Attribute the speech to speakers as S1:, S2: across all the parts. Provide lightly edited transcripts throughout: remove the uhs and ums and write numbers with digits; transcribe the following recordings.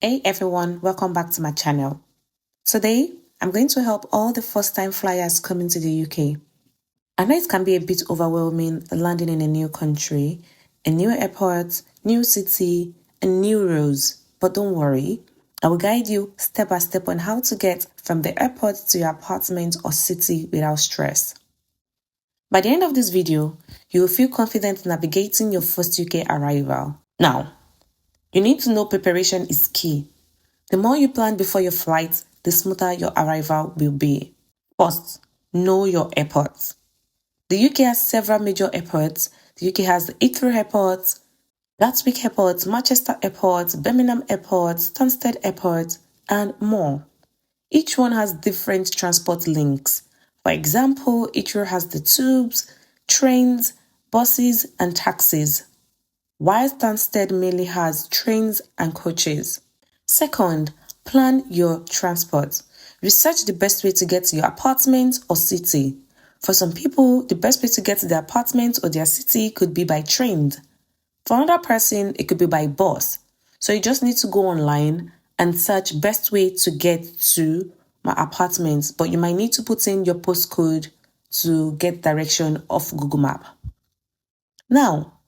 S1: Hey everyone, welcome back to my channel. Today, I'm going to help all the first-time flyers coming to the UK. I know it can be a bit overwhelming landing in a new country, a new airport, new city, and new rules, but don't worry. I will guide you step by step on how to get from the airport to your apartment or city without stress. By the end of this video, you will feel confident navigating your first UK arrival. Now, you need to know preparation is key. The more you plan before your flight, the smoother your arrival will be. First, know your airports. The UK has several major airports. The UK has the Heathrow Airport, Gatwick Airport, Manchester Airport, Birmingham Airport, Stansted Airport, and more. Each one has different transport links. For example, Heathrow has the tubes, trains, buses, and taxis, while Stansted mainly has trains and coaches. Second, plan your transport. Research the best way to get to your apartment or city. For some people, the best way to get to their apartment or their city could be by train. For another person, it could be by bus. So you just need to go online and search best way to get to my apartment, but you might need to put in your postcode to get direction off Google Map. Now,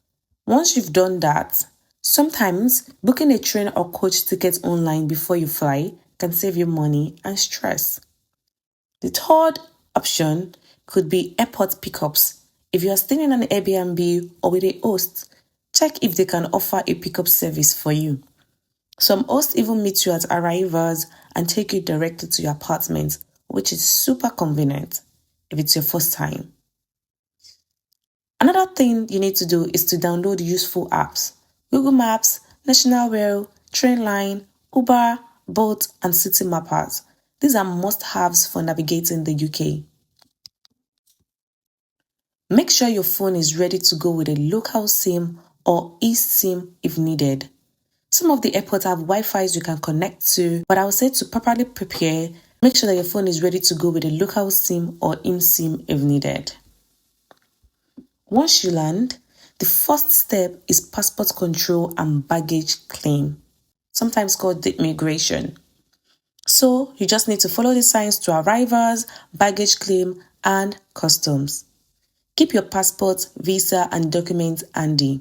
S1: once you've done that, sometimes booking a train or coach ticket online before you fly can save you money and stress. The third option could be airport pickups. If you are staying in an Airbnb or with a host, check if they can offer a pickup service for you. Some hosts even meet you at arrivals and take you directly to your apartment, which is super convenient if it's your first time. Another thing you need to do is to download useful apps. Google Maps, National Rail, Trainline, Uber, Bolt, and City Mappers. These are must-haves for navigating the UK. Make sure your phone is ready to go with a local SIM or eSIM if needed. Some of the airports have Wi-Fi you can connect to, but I would say to properly prepare, make sure that your phone is ready to go with a local SIM or eSIM if needed. Once you land, the first step is passport control and baggage claim, sometimes called the immigration. So you just need to follow the signs to arrivals, baggage claim, and customs. Keep your passport, visa, and documents handy.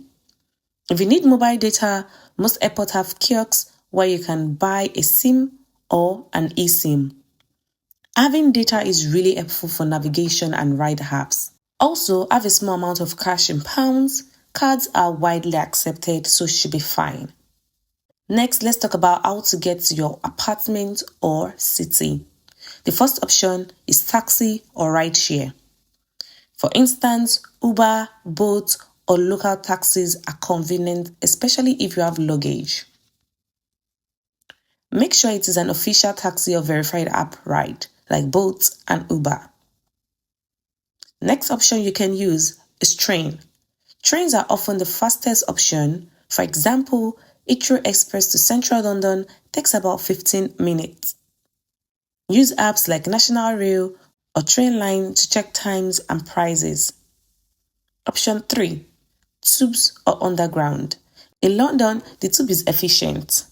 S1: If you need mobile data, most airports have kiosks where you can buy a SIM or an eSIM. Having data is really helpful for navigation and ride apps. Also, have a small amount of cash in pounds. Cards are widely accepted, so should be fine. Next, let's talk about how to get to your apartment or city. The first option is taxi or rideshare. For instance, Uber, Bolt, or local taxis are convenient, especially if you have luggage. Make sure it is an official taxi or verified app ride, like Bolt and Uber. Next option you can use is train. Trains are often the fastest option. For example, Heathrow Express to Central London takes about 15 minutes. Use apps like National Rail or Trainline to check times and prices. Option 3. Tubes or underground. In London, the tube is efficient.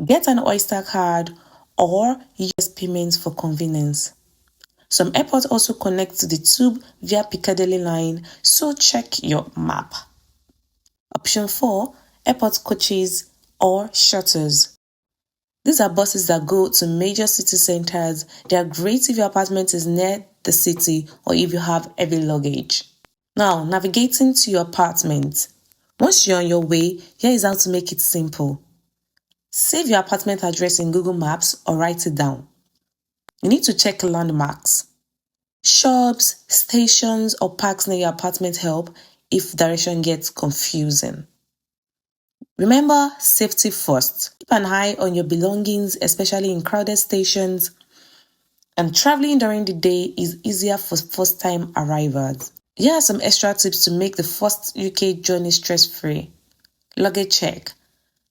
S1: Get an Oyster card or use payments for convenience. Some airports also connect to the tube via Piccadilly line, so check your map. Option 4. Airport coaches or shuttles. These are buses that go to major city centers. They are great if your apartment is near the city or if you have heavy luggage. Now, navigating to your apartment. Once you're on your way, here is how to make it simple. Save your apartment address in Google Maps or write it down. You need to check landmarks. Shops, stations, or parks near your apartment help if direction gets confusing. Remember, safety first. Keep an eye on your belongings, especially in crowded stations. And traveling during the day is easier for first-time arrivals. Here are some extra tips to make the first UK journey stress-free. Luggage check.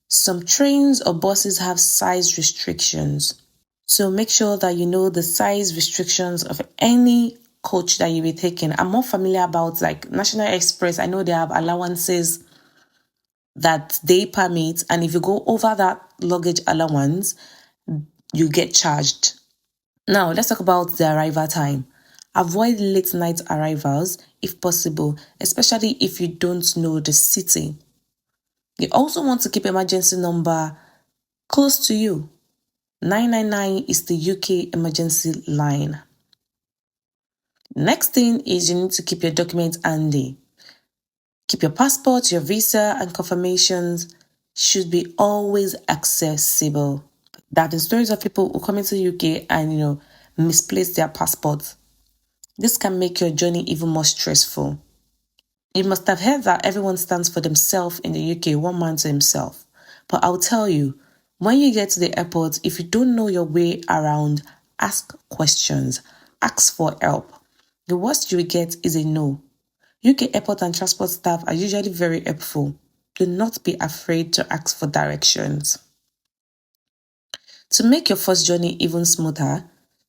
S1: Some trains or buses have size restrictions. So make sure that you know the size restrictions of any coach that you'll be taking. I'm more familiar about like National Express. I know they have allowances that they permit, and if you go over that luggage allowance, you get charged. Now, let's talk about the arrival time. Avoid late night arrivals if possible, especially if you don't know the city. You also want to keep emergency number close to you. 999 is the UK emergency line. Next thing is you need to keep your documents handy. Keep your passport, your visa, and confirmations should be always accessible. There have been stories of people who come into the UK and misplace their passports. This can make your journey even more stressful. You must have heard that everyone stands for themselves in the UK, one man to himself. But I'll tell you, when you get to the airport, if you don't know your way around, ask questions, ask for help. The worst you will get is a no. UK airport and transport staff are usually very helpful. Do not be afraid to ask for directions. To make your first journey even smoother,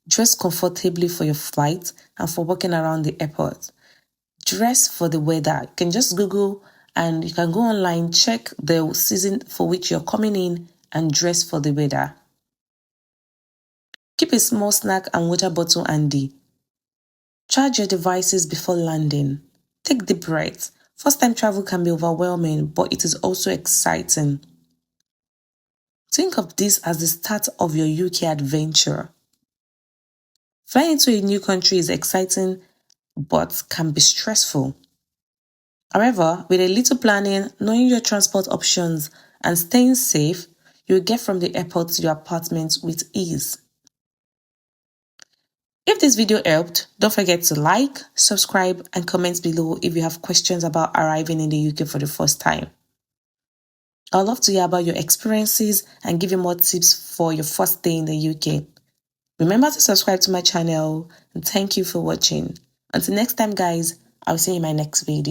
S1: dress comfortably for your flight and for walking around the airport. Dress for the weather. You can just Google and you can go online, check the season for which you're coming in and dress for the weather. Keep a small snack and water bottle handy. Charge your devices before landing. Take deep breaths. First time travel can be overwhelming, but it is also exciting. Think of this as the start of your UK adventure. Flying into a new country is exciting, but can be stressful. However, with a little planning, knowing your transport options, and staying safe, you'll get from the airport to your apartment with ease. If this video helped, don't forget to like, subscribe, and comment below if you have questions about arriving in the UK for the first time. I'd love to hear about your experiences and give you more tips for your first day in the UK. Remember to subscribe to my channel, and thank you for watching. Until next time guys, I'll see you in my next video.